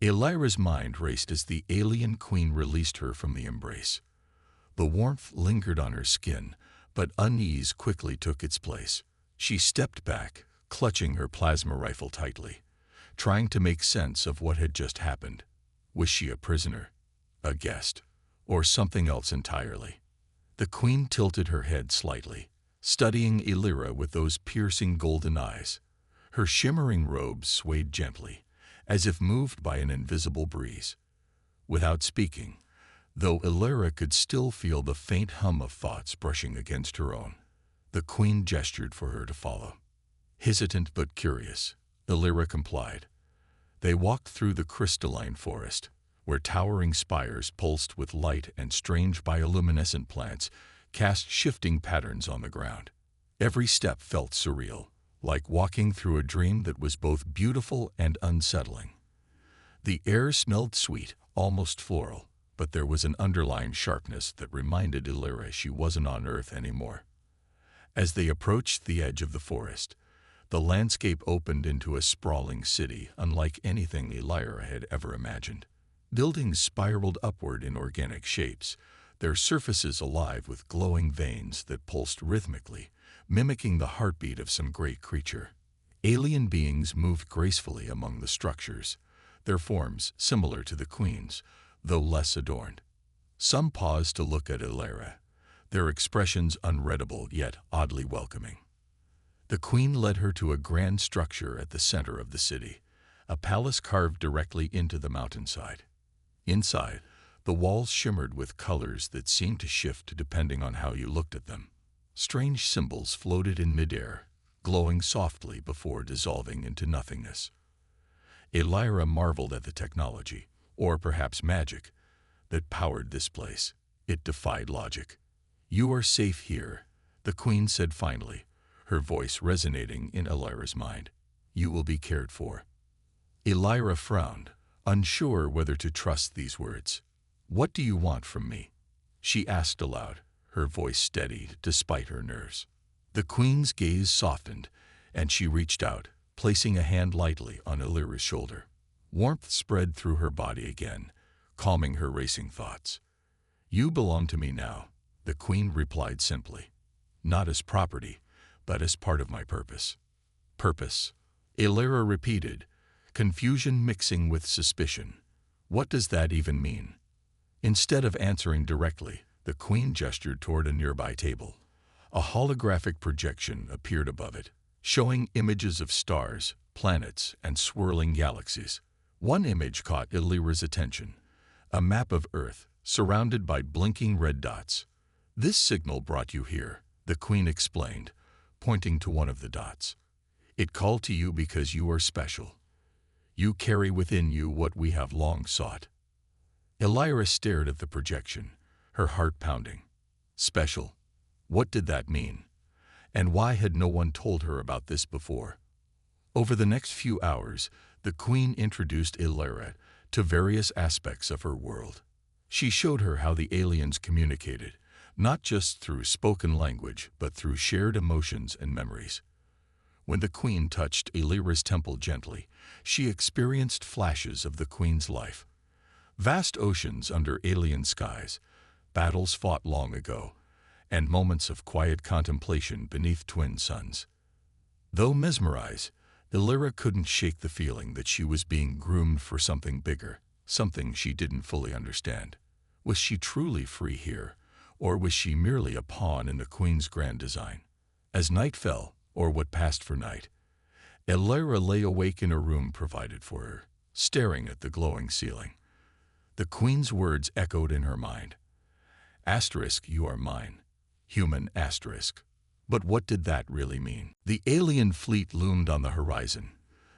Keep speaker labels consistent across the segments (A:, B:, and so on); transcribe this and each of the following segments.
A: Elira's mind raced as the alien queen released her from the embrace. The warmth lingered on her skin, but unease quickly took its place. She stepped back, clutching her plasma rifle tightly, trying to make sense of what had just happened. Was she a prisoner, a guest, or something else entirely? The queen tilted her head slightly, studying Elira with those piercing golden eyes. Her shimmering robes swayed gently, as if moved by an invisible breeze. Without speaking, though Elira could still feel the faint hum of thoughts brushing against her own, the queen gestured for her to follow. Hesitant but curious, Elira complied. They walked through the crystalline forest, where towering spires pulsed with light and strange bioluminescent plants cast shifting patterns on the ground. Every step felt surreal, like walking through a dream that was both beautiful and unsettling. The air smelled sweet, almost floral, but there was an underlying sharpness that reminded Elira she wasn't on Earth anymore. As they approached the edge of the forest, the landscape opened into a sprawling city unlike anything Elira had ever imagined. Buildings spiraled upward in organic shapes, their surfaces alive with glowing veins that pulsed rhythmically, mimicking the heartbeat of some great creature. Alien beings moved gracefully among the structures, their forms similar to the queen's, though less adorned. Some paused to look at Elira, their expressions unreadable yet oddly welcoming. The queen led her to a grand structure at the center of the city, a palace carved directly into the mountainside. Inside, the walls shimmered with colors that seemed to shift depending on how you looked at them. Strange symbols floated in midair, glowing softly before dissolving into nothingness. Elira marveled at the technology, or perhaps magic, that powered this place. It defied logic. "You are safe here," the queen said finally, her voice resonating in Elira's mind. "You will be cared for." Elira frowned, unsure whether to trust these words. "What do you want from me?" she asked aloud, her voice steady despite her nerves. The queen's gaze softened, and she reached out, placing a hand lightly on Elira's shoulder. Warmth spread through her body again, calming her racing thoughts. "You belong to me now," the queen replied simply. "Not as property, but as part of my purpose." "Purpose?" Elira repeated, confusion mixing with suspicion. "What does that even mean?" Instead of answering directly, the queen gestured toward a nearby table. A holographic projection appeared above it, showing images of stars, planets, and swirling galaxies. One image caught Elira's attention, a map of Earth surrounded by blinking red dots. "This signal brought you here," the queen explained, pointing to one of the dots. "It called to you because you are special. You carry within you what we have long sought." Elira stared at the projection, her heart pounding. Special? What did that mean? And why had no one told her about this before? Over the next few hours, the queen introduced Elira to various aspects of her world. She showed her how the aliens communicated, not just through spoken language, but through shared emotions and memories. When the queen touched Elira's temple gently, she experienced flashes of the queen's life. Vast oceans under alien skies, battles fought long ago, and moments of quiet contemplation beneath twin suns. Though mesmerized, Elira couldn't shake the feeling that she was being groomed for something bigger, something she didn't fully understand. Was she truly free here, or was she merely a pawn in the queen's grand design? As night fell, or what passed for night, Elira lay awake in a room provided for her, staring at the glowing ceiling. The queen's words echoed in her mind. Asterisk, you are mine. Human asterisk. But what did that really mean? The alien fleet loomed on the horizon,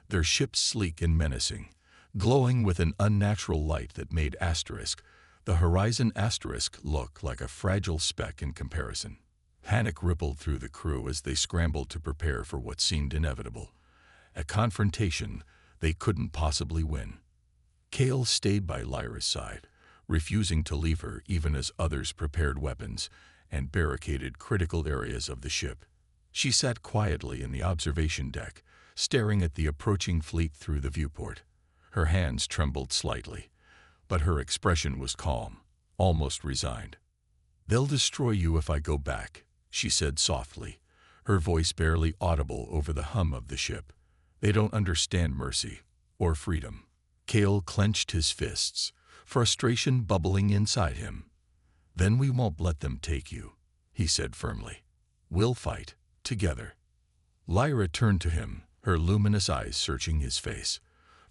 A: their ships sleek and menacing, glowing with an unnatural light that made asterisk, the horizon asterisk, look like a fragile speck in comparison. Panic rippled through the crew as they scrambled to prepare for what seemed inevitable, a confrontation they couldn't possibly win. Kale stayed by Lyra's side, refusing to leave her even as others prepared weapons and barricaded critical areas of the ship. She sat quietly in the observation deck, staring at the approaching fleet through the viewport, Her hands trembled slightly, but her expression was calm, almost resigned. "They'll destroy you if I go back," she said softly, her voice barely audible over the hum of the ship. "They don't understand mercy or freedom." Cale clenched his fists, frustration bubbling inside him. "Then we won't let them take you," he said firmly. "We'll fight, together." Lyra turned to him, her luminous eyes searching his face.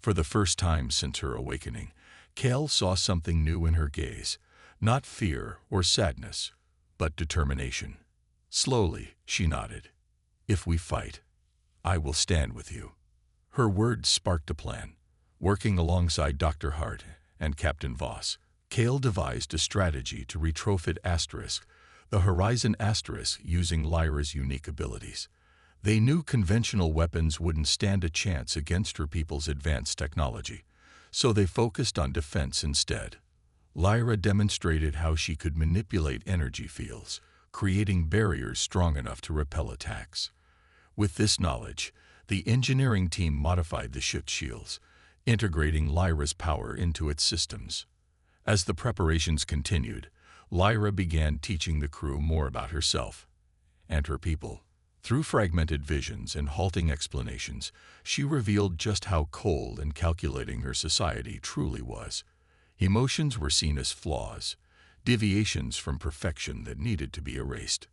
A: For the first time since her awakening, Cale saw something new in her gaze, not fear or sadness, but determination. Slowly, she nodded. "If we fight, I will stand with you." Her words sparked a plan. Working alongside Dr. Hart and Captain Voss, Cale devised a strategy to retrofit Asterisk, the Horizon Asterisk, using Lyra's unique abilities. They knew conventional weapons wouldn't stand a chance against her people's advanced technology, so they focused on defense instead. Lyra demonstrated how she could manipulate energy fields, creating barriers strong enough to repel attacks. With this knowledge, the engineering team modified the ship's shields, integrating Lyra's power into its systems. As the preparations continued, Lyra began teaching the crew more about herself and her people. Through fragmented visions and halting explanations, she revealed just how cold and calculating her society truly was. Emotions were seen as flaws, deviations from perfection that needed to be erased.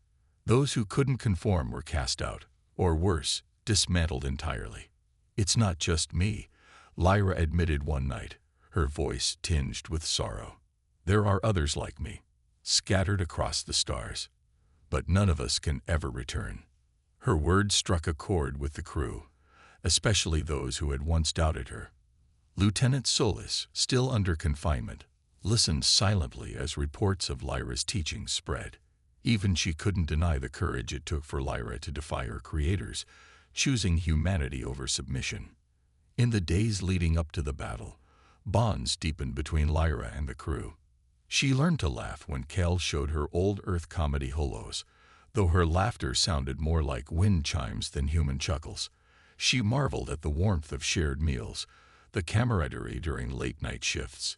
A: Those who couldn't conform were cast out, or worse, dismantled entirely. "It's not just me," Lyra admitted one night, her voice tinged with sorrow. "There are others like me, scattered across the stars. But none of us can ever return." Her words struck a chord with the crew, especially those who had once doubted her. Lieutenant Solis, still under confinement, listened silently as reports of Lyra's teachings spread. Even she couldn't deny the courage it took for Lyra to defy her creators, choosing humanity over submission. In the days leading up to the battle, bonds deepened between Lyra and the crew. She learned to laugh when Cale showed her old Earth comedy holos, though her laughter sounded more like wind chimes than human chuckles. She marveled at the warmth of shared meals, the camaraderie during late-night shifts,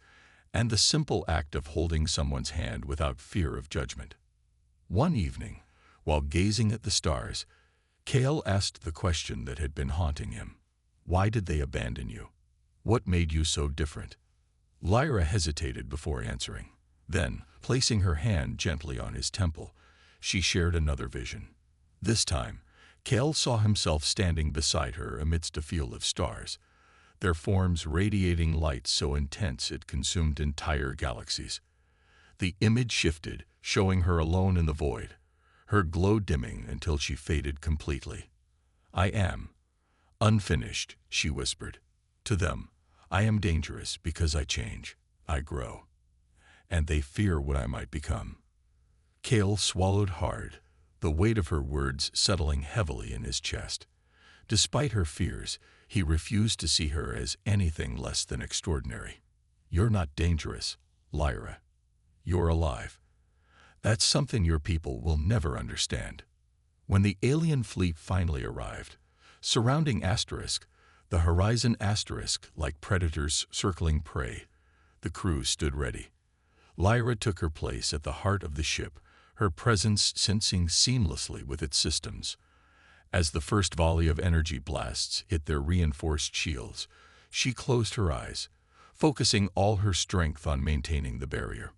A: and the simple act of holding someone's hand without fear of judgment. One evening, while gazing at the stars, Cale asked the question that had been haunting him. "Why did they abandon you? What made you so different?" Lyra hesitated before answering. Then, placing her hand gently on his temple, she shared another vision. This time, Cale saw himself standing beside her amidst a field of stars, their forms radiating light so intense it consumed entire galaxies. The image shifted, showing her alone in the void, her glow dimming until she faded completely. "I am unfinished," she whispered. "To them, I am dangerous because I change, I grow, and they fear what I might become." Cale swallowed hard, the weight of her words settling heavily in his chest. Despite her fears, he refused to see her as anything less than extraordinary. "You're not dangerous, Lyra. You're alive. That's something your people will never understand." When the alien fleet finally arrived, surrounding Asterisk, the Horizon Asterisk like predators circling prey, the crew stood ready. Lyra took her place at the heart of the ship, her presence syncing seamlessly with its systems. As the first volley of energy blasts hit their reinforced shields, she closed her eyes, focusing all her strength on maintaining the barrier.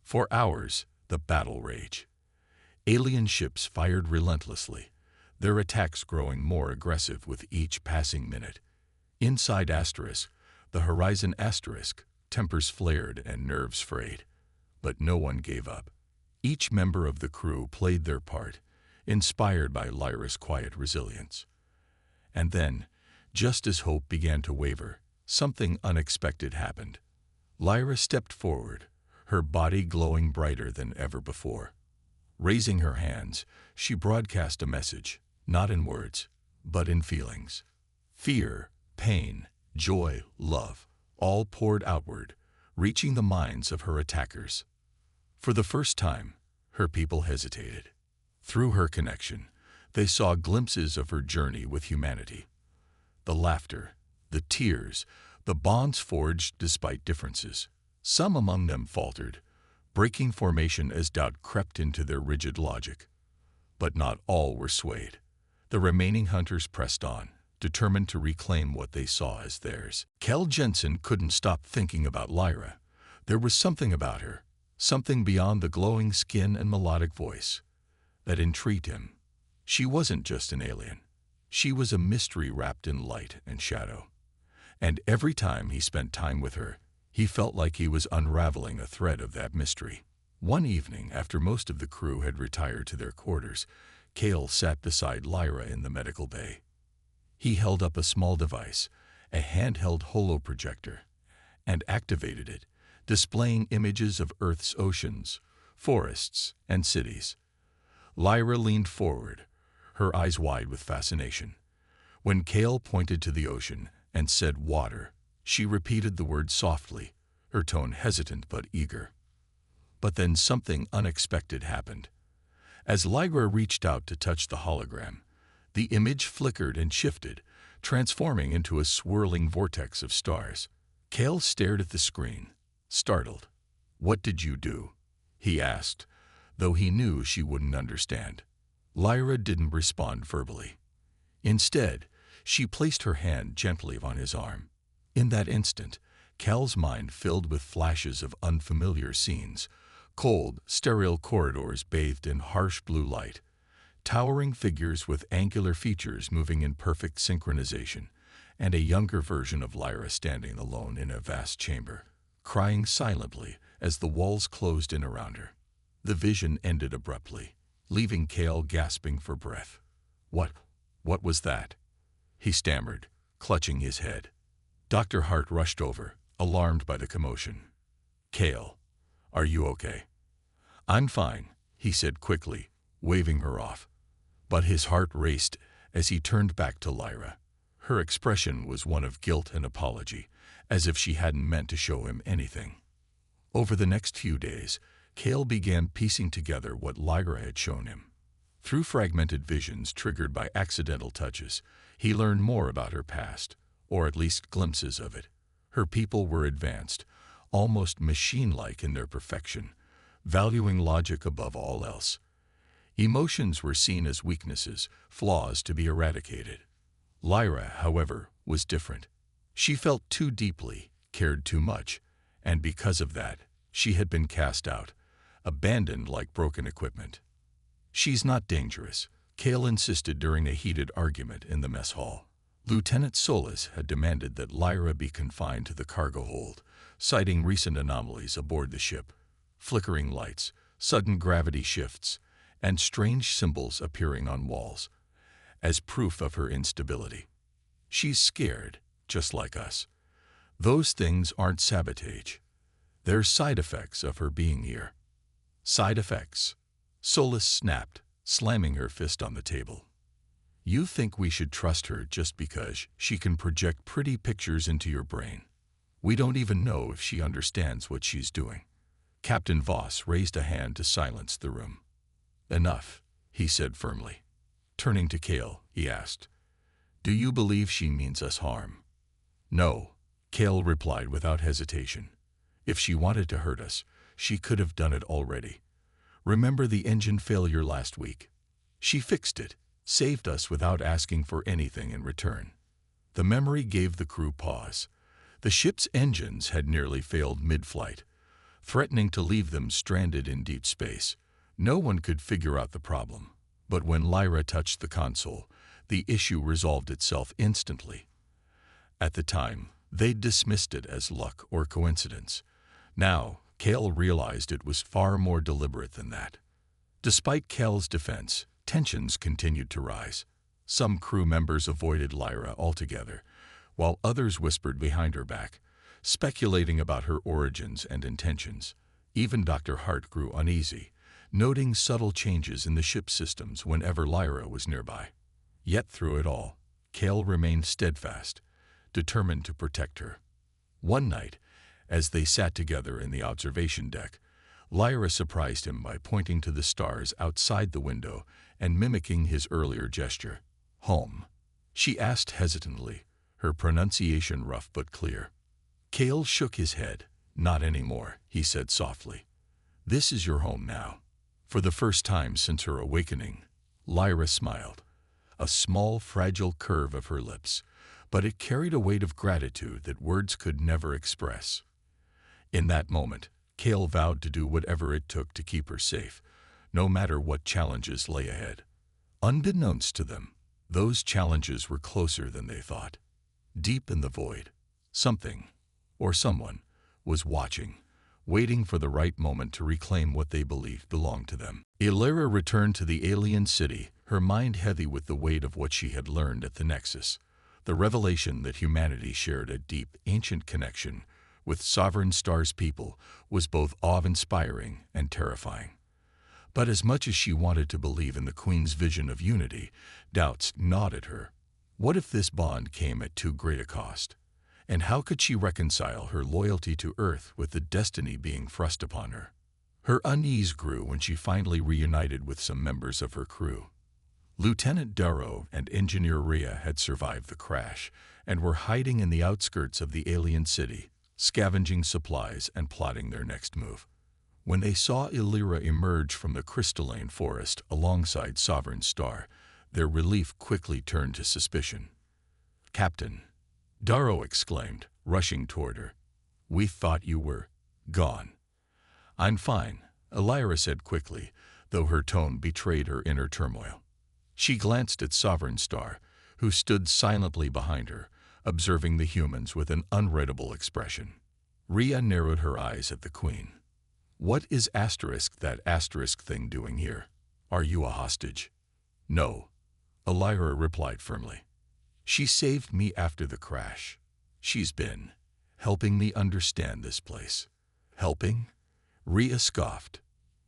A: For hours, the battle raged. Alien ships fired relentlessly, their attacks growing more aggressive with each passing minute. Inside Asterisk, the Horizon Asterisk, tempers flared and nerves frayed. But no one gave up. Each member of the crew played their part, inspired by Lyra's quiet resilience. And then, just as hope began to waver, something unexpected happened. Lyra stepped forward, her body glowing brighter than ever before. Raising her hands, she broadcast a message, not in words, but in feelings. Fear, pain, joy, love, all poured outward, reaching the minds of her attackers. For the first time, her people hesitated. Through her connection, they saw glimpses of her journey with humanity. The laughter, the tears, The bonds forged despite differences. Some among them faltered, breaking formation as doubt crept into their rigid logic. But not all were swayed. The remaining hunters pressed on, determined to reclaim what they saw as theirs. Kel Jensen couldn't stop thinking about Lyra. There was something about her, something beyond the glowing skin and melodic voice, that intrigued him. She wasn't just an alien. She was a mystery wrapped in light and shadow. And every time he spent time with her, he felt like he was unraveling a thread of that mystery. One evening, after most of the crew had retired to their quarters, Cale sat beside Lyra in the medical bay. He held up a small device, a handheld holoprojector, and activated it, displaying images of Earth's oceans, forests, and cities. Lyra leaned forward, her eyes wide with fascination. When Cale pointed to the ocean and said water, she repeated the word softly, her tone hesitant but eager. But then something unexpected happened. As Lyra reached out to touch the hologram, the image flickered and shifted, transforming into a swirling vortex of stars. Cale stared at the screen, startled. "What did you do?" he asked, though he knew she wouldn't understand. Lyra didn't respond verbally. Instead, she placed her hand gently on his arm. In that instant, Cale's mind filled with flashes of unfamiliar scenes, cold, sterile corridors bathed in harsh blue light, towering figures with angular features moving in perfect synchronization, and a younger version of Lyra standing alone in a vast chamber, crying silently as the walls closed in around her. The vision ended abruptly, leaving Cale gasping for breath. What was that?" he stammered, clutching his head. Dr. Hart rushed over, alarmed by the commotion. "Cale, are you okay?" "I'm fine," he said quickly, waving her off. But his heart raced as he turned back to Lyra. Her expression was one of guilt and apology, as if she hadn't meant to show him anything. Over the next few days, Cale began piecing together what Lyra had shown him. Through fragmented visions triggered by accidental touches, he learned more about her past, or at least glimpses of it. Her people were advanced, almost machine-like in their perfection, valuing logic above all else. Emotions were seen as weaknesses, flaws to be eradicated. Lyra, however, was different. She felt too deeply, cared too much, and because of that, she had been cast out, abandoned like broken equipment. "She's not dangerous," Cale insisted during a heated argument in the mess hall. Lieutenant Solis had demanded that Lyra be confined to the cargo hold, citing recent anomalies aboard the ship, flickering lights, sudden gravity shifts, and strange symbols appearing on walls, as proof of her instability. "She's scared, just like us. Those things aren't sabotage. They're side effects of her being here." "Side effects?" Solis snapped, slamming her fist on the table. "You think we should trust her just because she can project pretty pictures into your brain? We don't even know if she understands what she's doing." Captain Voss raised a hand to silence the room. "Enough," he said firmly. Turning to Cale, he asked, "Do you believe she means us harm?" "No," Cale replied without hesitation. "If she wanted to hurt us, she could have done it already. Remember the engine failure last week? She fixed it, saved us without asking for anything in return." The memory gave the crew pause. The ship's engines had nearly failed mid-flight, threatening to leave them stranded in deep space. No one could figure out the problem, but when Lyra touched the console, the issue resolved itself instantly. At the time, they'd dismissed it as luck or coincidence. Now, Cale realized it was far more deliberate than that. Despite Cale's defense, tensions continued to rise. Some crew members avoided Lyra altogether, while others whispered behind her back, speculating about her origins and intentions. Even Dr. Hart grew uneasy, noting subtle changes in the ship's systems whenever Lyra was nearby. Yet through it all, Cale remained steadfast, determined to protect her. One night, as they sat together in the observation deck, Lyra surprised him by pointing to the stars outside the window and mimicking his earlier gesture. "Home," she asked hesitantly, her pronunciation rough but clear. Cale shook his head. Not anymore, he said softly. This is your home now. For the first time since her awakening, Lyra smiled. A small, fragile curve of her lips, but it carried a weight of gratitude that words could never express. In that moment, Cale vowed to do whatever it took to keep her safe, no matter what challenges lay ahead. Unbeknownst to them, those challenges were closer than they thought. Deep in the void, something, or someone, was watching, waiting for the right moment to reclaim what they believed belonged to them. Illyra returned to the alien city, her mind heavy with the weight of what she had learned at the Nexus, the revelation that humanity shared a deep, ancient connection with Sovereign Star's people was both awe-inspiring and terrifying. But as much as she wanted to believe in the Queen's vision of unity, doubts gnawed at her. What if this bond came at too great a cost? And how could she reconcile her loyalty to Earth with the destiny being thrust upon her? Her unease grew when she finally reunited with some members of her crew. Lieutenant Darrow and Engineer Rhea had survived the crash and were hiding in the outskirts of the alien city, scavenging supplies and plotting their next move. When they saw Illyra emerge from the crystalline forest alongside Sovereign Star, their relief quickly turned to suspicion. "Captain," Darrow exclaimed, rushing toward her. "We thought you were gone." "I'm fine," Illyra said quickly, though her tone betrayed her inner turmoil. She glanced at Sovereign Star, who stood silently behind her, observing the humans with an unreadable expression. Rhea narrowed her eyes at the Queen. "What is that asterisk thing doing here? Are you a hostage?" "No," Illyra replied firmly. "She saved me after the crash. She's been helping me understand this place." "Helping?" Rhea scoffed.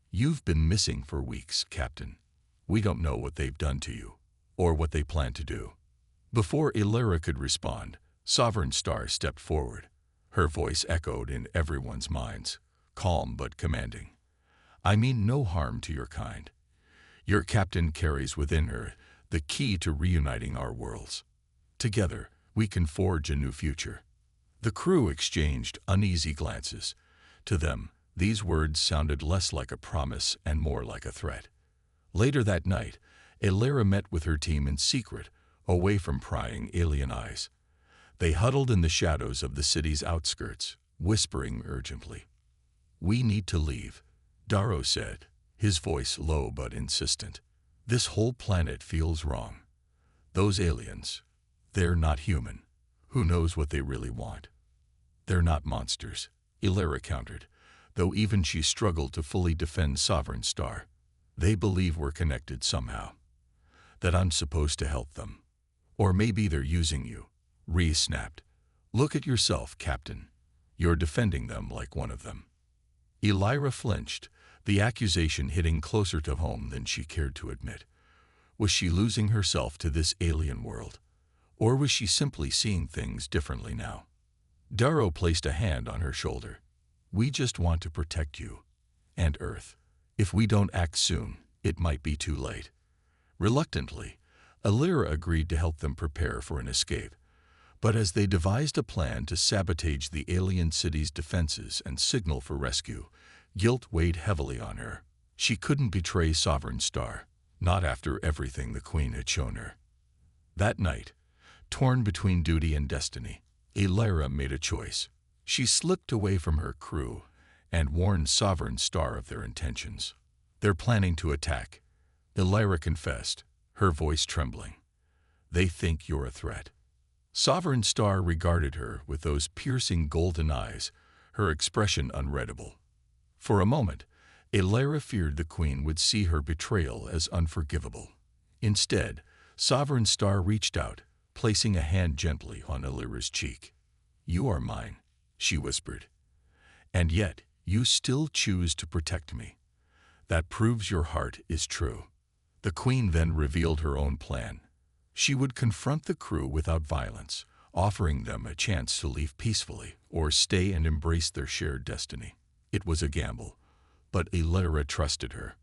A: "You've been missing for weeks, Captain. We don't know what they've done to you, or what they plan to do." Before Illyra could respond, Sovereign Star stepped forward. Her voice echoed in everyone's minds, calm but commanding. "I mean no harm to your kind. Your captain carries within her the key to reuniting our worlds. Together, we can forge a new future." The crew exchanged uneasy glances. To them, these words sounded less like a promise and more like a threat. Later that night, Illyra met with her team in secret, away from prying alien eyes. They huddled in the shadows of the city's outskirts, whispering urgently. "We need to leave," Darrow said, his voice low but insistent. "This whole planet feels wrong. Those aliens, they're not human. Who knows what they really want?" "They're not monsters," Illyra countered, though even she struggled to fully defend Sovereign Star. "They believe we're connected somehow, that I'm supposed to help them. Or maybe they're using you," Rhea snapped. "Look at yourself, Captain. You're defending them like one of them." Illyra flinched, the accusation hitting closer to home than she cared to admit. Was she losing herself to this alien world? Or was she simply seeing things differently now? Darrow placed a hand on her shoulder. "We just want to protect you. And Earth. If we don't act soon, it might be too late." Reluctantly, Illyra agreed to help them prepare for an escape. But as they devised a plan to sabotage the alien city's defenses and signal for rescue, guilt weighed heavily on her. She couldn't betray Sovereign Star, not after everything the Queen had shown her. That night, torn between duty and destiny, Illyra made a choice. She slipped away from her crew and warned Sovereign Star of their intentions. "They're planning to attack," Illyra confessed, her voice trembling. "They think you're a threat." Sovereign Star regarded her with those piercing golden eyes, her expression unreadable. For a moment, Illyra feared the Queen would see her betrayal as unforgivable. Instead, Sovereign Star reached out, placing a hand gently on Illyra's cheek. "You are mine," she whispered. "And yet, you still choose to protect me. That proves your heart is true." The Queen then revealed her own plan. She would confront the crew without violence, offering them a chance to leave peacefully or stay and embrace their shared destiny. It was a gamble, but Illyra trusted her.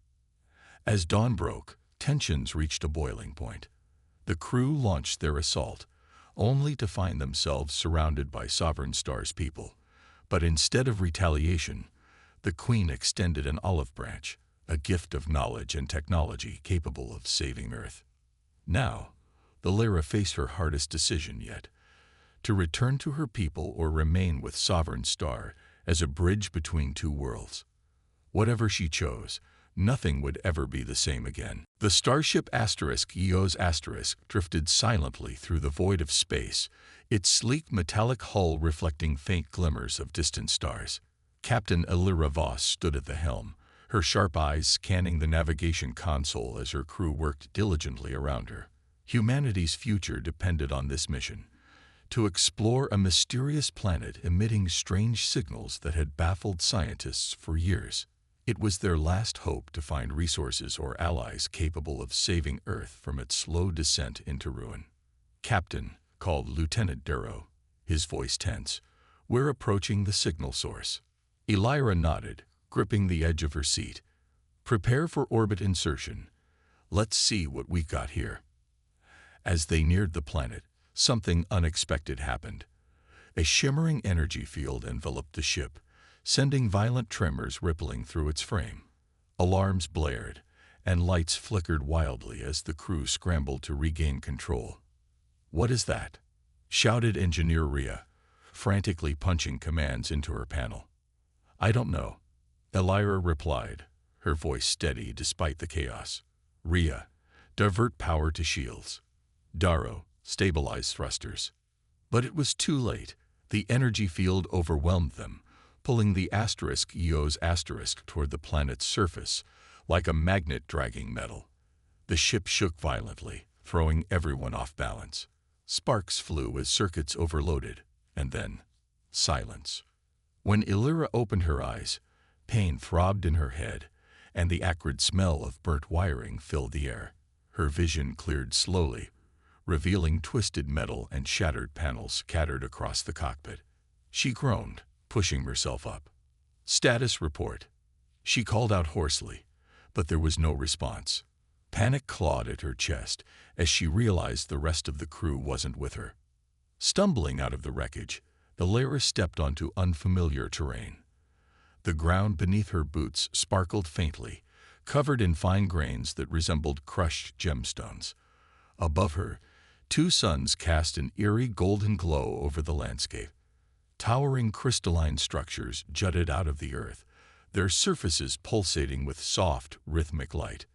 A: As dawn broke, tensions reached a boiling point. The crew launched their assault, only to find themselves surrounded by Sovereign Star's people. But instead of retaliation, the Queen extended an olive branch, a gift of knowledge and technology capable of saving Earth. Now, the Lyra faced her hardest decision yet: to return to her people or remain with Sovereign Star as a bridge between two worlds. Whatever she chose, nothing would ever be the same again. The starship *Eos* drifted silently through the void of space, its sleek metallic hull reflecting faint glimmers of distant stars. Captain Illyra Voss stood at the helm, her sharp eyes scanning the navigation console as her crew worked diligently around her. Humanity's future depended on this mission: to explore a mysterious planet emitting strange signals that had baffled scientists for years. It was their last hope to find resources or allies capable of saving Earth from its slow descent into ruin. "Captain," called Lieutenant Darrow, his voice tense, "we're approaching the signal source." Illyra nodded, gripping the edge of her seat. "Prepare for orbit insertion. Let's see what we got here." As they neared the planet, something unexpected happened. A shimmering energy field enveloped the ship, sending violent tremors rippling through its frame. Alarms blared, and lights flickered wildly as the crew scrambled to regain control. "What is that?" shouted Engineer Rhea, frantically punching commands into her panel. "I don't know," Illyra replied, her voice steady despite the chaos. "Rhea, divert power to shields. Darrow, stabilize thrusters." But it was too late. The energy field overwhelmed them, pulling the *Eos* toward the planet's surface, like a magnet dragging metal. The ship shook violently, throwing everyone off balance. Sparks flew as circuits overloaded, and then silence. When Illyra opened her eyes, pain throbbed in her head, and the acrid smell of burnt wiring filled the air. Her vision cleared slowly, revealing twisted metal and shattered panels scattered across the cockpit. She groaned, pushing herself up. "Status report." She called out hoarsely, but there was no response. Panic clawed at her chest as she realized the rest of the crew wasn't with her. Stumbling out of the wreckage, the Lyra stepped onto unfamiliar terrain. The ground beneath her boots sparkled faintly, covered in fine grains that resembled crushed gemstones. Above her, two suns cast an eerie golden glow over the landscape. Towering crystalline structures jutted out of the earth, their surfaces pulsating with soft, rhythmic light.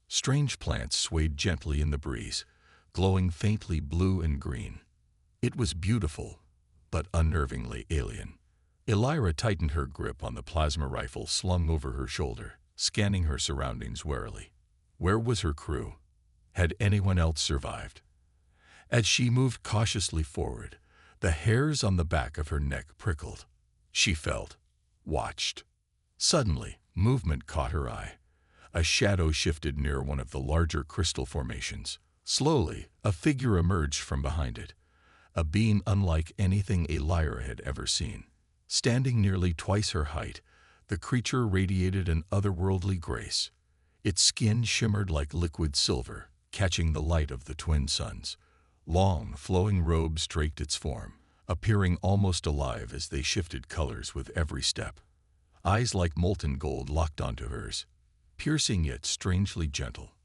A: Strange plants swayed gently in the breeze, glowing faintly blue and green. It was beautiful, but unnervingly alien. Illyra tightened her grip on the plasma rifle slung over her shoulder, scanning her surroundings warily. Where was her crew? Had anyone else survived? As she moved cautiously forward, the hairs on the back of her neck prickled. She felt watched. Suddenly, movement caught her eye. A shadow shifted near one of the larger crystal formations. Slowly, a figure emerged from behind it, a being unlike anything Illyra had ever seen. Standing nearly twice her height, the creature radiated an otherworldly grace. Its skin shimmered like liquid silver, catching the light of the twin suns. Long, flowing robes draped its form, appearing almost alive as they shifted colors with every step. Eyes like molten gold locked onto hers, piercing yet strangely gentle.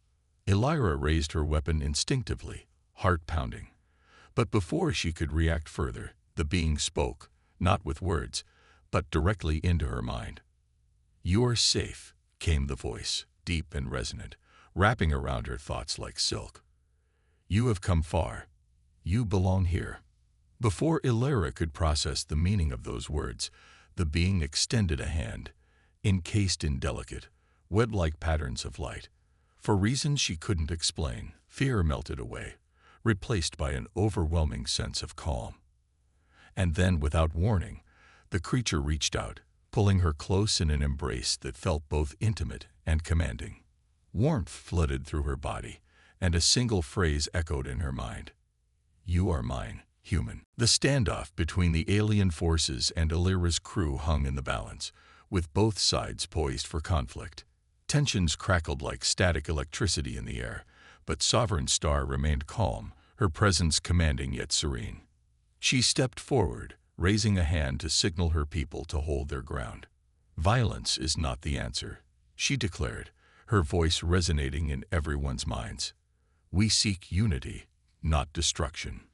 A: Illyra raised her weapon instinctively, heart pounding. But before she could react further, the being spoke, not with words, but directly into her mind. "You are safe," came the voice, deep and resonant, wrapping around her thoughts like silk. "You have come far. You belong here." Before Illyra could process the meaning of those words, the being extended a hand, encased in delicate, web-like patterns of light. For reasons she couldn't explain, fear melted away, replaced by an overwhelming sense of calm. And then, without warning, the creature reached out, pulling her close in an embrace that felt both intimate and commanding. Warmth flooded through her body, and a single phrase echoed in her mind: "You are mine, human." The standoff between the alien forces and Illyra's crew hung in the balance, with both sides poised for conflict. Tensions crackled like static electricity in the air, but Sovereign Star remained calm, her presence commanding yet serene. She stepped forward, raising a hand to signal her people to hold their ground. "Violence is not the answer," she declared, her voice resonating in everyone's minds. "We seek unity, not destruction."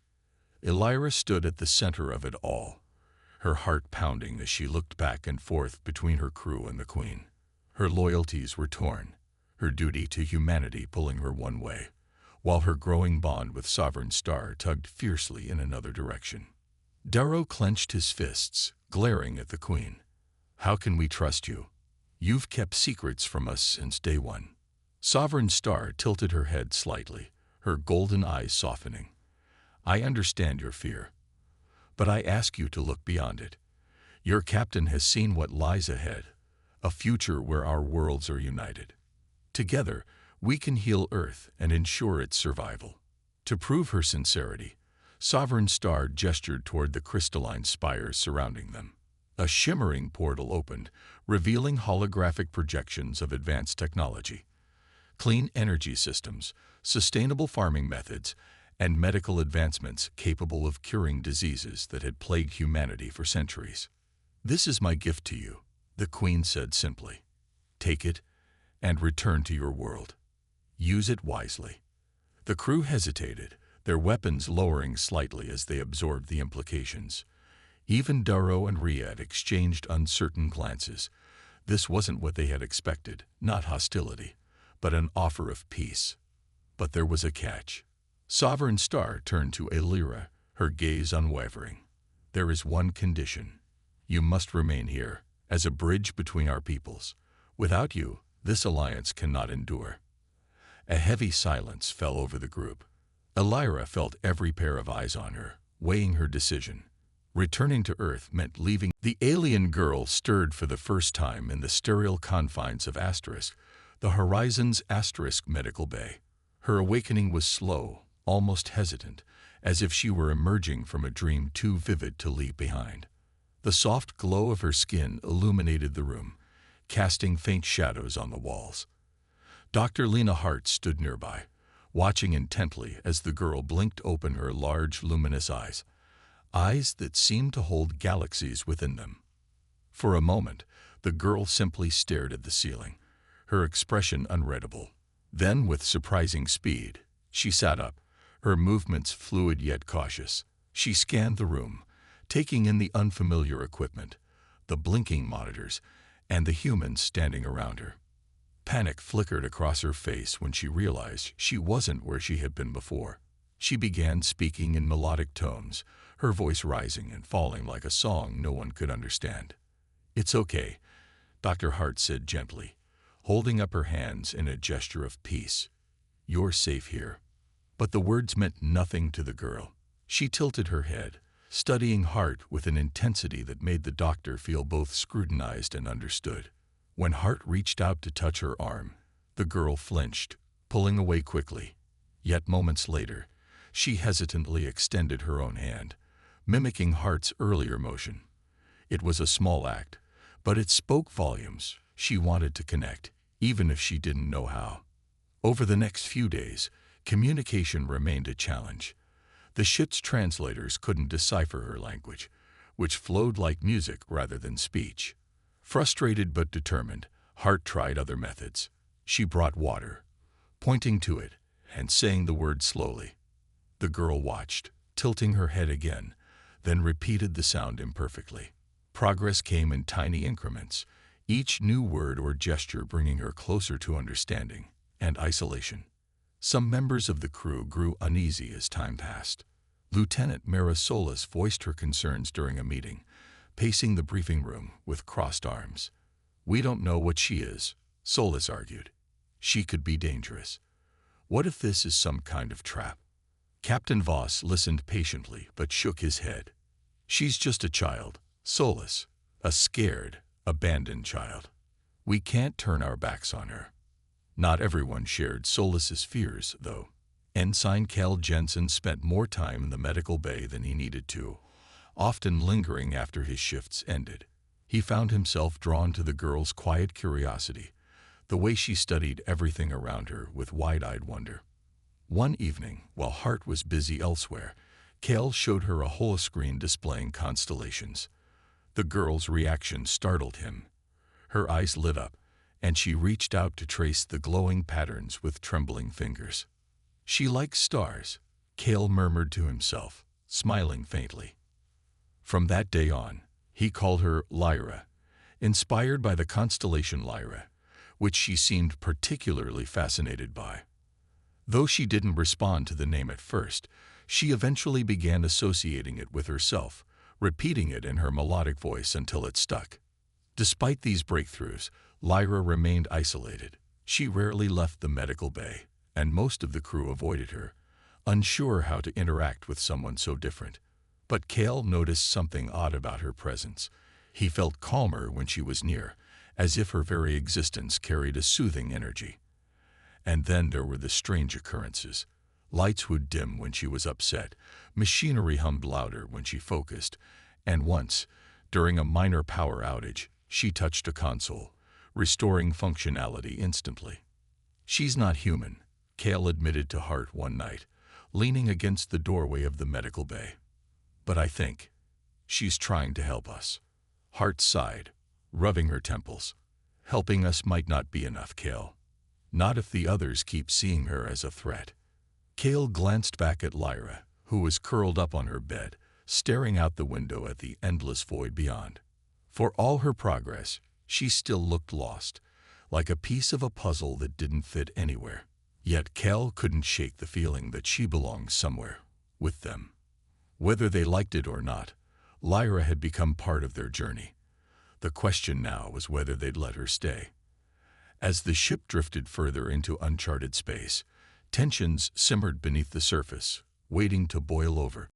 A: Elira stood at the center of it all, her heart pounding as she looked back and forth between her crew and the Queen. Her loyalties were torn, her duty to humanity pulling her one way, while her growing bond with Sovereign Star tugged fiercely in another direction. Darrow clenched his fists, glaring at the Queen. "How can we trust you? You've kept secrets from us since day one." Sovereign Star tilted her head slightly, her golden eyes softening. "I understand your fear, but I ask you to look beyond it. Your captain has seen what lies ahead, a future where our worlds are united. Together, we can heal Earth and ensure its survival." To prove her sincerity, Sovereign Star gestured toward the crystalline spires surrounding them. A shimmering portal opened, revealing holographic projections of advanced technology. Clean energy systems, sustainable farming methods, and medical advancements capable of curing diseases that had plagued humanity for centuries. "This is my gift to you," the Queen said simply. "Take it and return to your world. Use it wisely." The crew hesitated, their weapons lowering slightly as they absorbed the implications. Even Darrow and Riyadh exchanged uncertain glances. This wasn't what they had expected, not hostility, but an offer of peace. But there was a catch. Sovereign Star turned to Elira, her gaze unwavering. "There is one condition. You must remain here, as a bridge between our peoples. Without you, this alliance cannot endure." A heavy silence fell over the group. Elira felt every pair of eyes on her, weighing her decision. Returning to Earth meant leaving. The alien girl stirred for the first time in the sterile confines of Asterisk, the Horizon's Asterisk medical bay. Her awakening was slow, almost hesitant, as if she were emerging from a dream too vivid to leave behind. The soft glow of her skin illuminated the room, casting faint shadows on the walls. Dr. Lena Hart stood nearby, watching intently as the girl blinked open her large, luminous eyes that seemed to hold galaxies within them. For a moment, the girl simply stared at the ceiling, her expression unreadable. Then, with surprising speed, she sat up, her movements fluid yet cautious. She scanned the room, taking in the unfamiliar equipment, the blinking monitors, and the humans standing around her. Panic flickered across her face when she realized she wasn't where she had been before. She began speaking in melodic tones, her voice rising and falling like a song no one could understand. "It's okay," Dr. Hart said gently, holding up her hands in a gesture of peace. "You're safe here." But the words meant nothing to the girl. She tilted her head, studying Hart with an intensity that made the doctor feel both scrutinized and understood. When Hart reached out to touch her arm, the girl flinched, pulling away quickly. Yet moments later, she hesitantly extended her own hand, mimicking Hart's earlier motion. It was a small act, but it spoke volumes. She wanted to connect, even if she didn't know how. Over the next few days, communication remained a challenge. The ship's translators couldn't decipher her language, which flowed like music rather than speech. Frustrated but determined, Hart tried other methods. She brought water, pointing to it and saying the word slowly. The girl watched, tilting her head again, then repeated the sound imperfectly. Progress came in tiny increments, each new word or gesture bringing her closer to understanding and isolation. Some members of the crew grew uneasy as time passed. Lieutenant Mara Solis voiced her concerns during a meeting, pacing the briefing room with crossed arms. "We don't know what she is," Solis argued. "She could be dangerous. What if this is some kind of trap?" Captain Voss listened patiently but shook his head. "She's just a child, Solis, a scared, abandoned child. We can't turn our backs on her." Not everyone shared Solis's fears, though. Ensign Kel Jensen spent more time in the medical bay than he needed to, often lingering after his shifts ended. He found himself drawn to the girl's quiet curiosity, the way she studied everything around her with wide-eyed wonder. One evening, while Hart was busy elsewhere, Kale showed her a holoscreen displaying constellations. The girl's reaction startled him. Her eyes lit up, and she reached out to trace the glowing patterns with trembling fingers. "She likes stars," Kale murmured to himself, smiling faintly. From that day on, he called her Lyra, inspired by the constellation Lyra, which she seemed particularly fascinated by. Though she didn't respond to the name at first, she eventually began associating it with herself, repeating it in her melodic voice until it stuck. Despite these breakthroughs, Lyra remained isolated. She rarely left the medical bay, and most of the crew avoided her, unsure how to interact with someone so different. But Kale noticed something odd about her presence. He felt calmer when she was near, as if her very existence carried a soothing energy. And then there were the strange occurrences. Lights would dim when she was upset, machinery hummed louder when she focused, and once, during a minor power outage, she touched a console, restoring functionality instantly. "She's not human," Kale admitted to Hart one night, leaning against the doorway of the medical bay. "But I think she's trying to help us." Hart sighed, rubbing her temples. "Helping us might not be enough, Kale. Not if the others keep seeing her as a threat." Kale glanced back at Lyra, who was curled up on her bed, staring out the window at the endless void beyond. For all her progress, she still looked lost, like a piece of a puzzle that didn't fit anywhere. Yet Kale couldn't shake the feeling that she belonged somewhere, with them. Whether they liked it or not, Lyra had become part of their journey. The question now was whether they'd let her stay. As the ship drifted further into uncharted space, tensions simmered beneath the surface, waiting to boil over.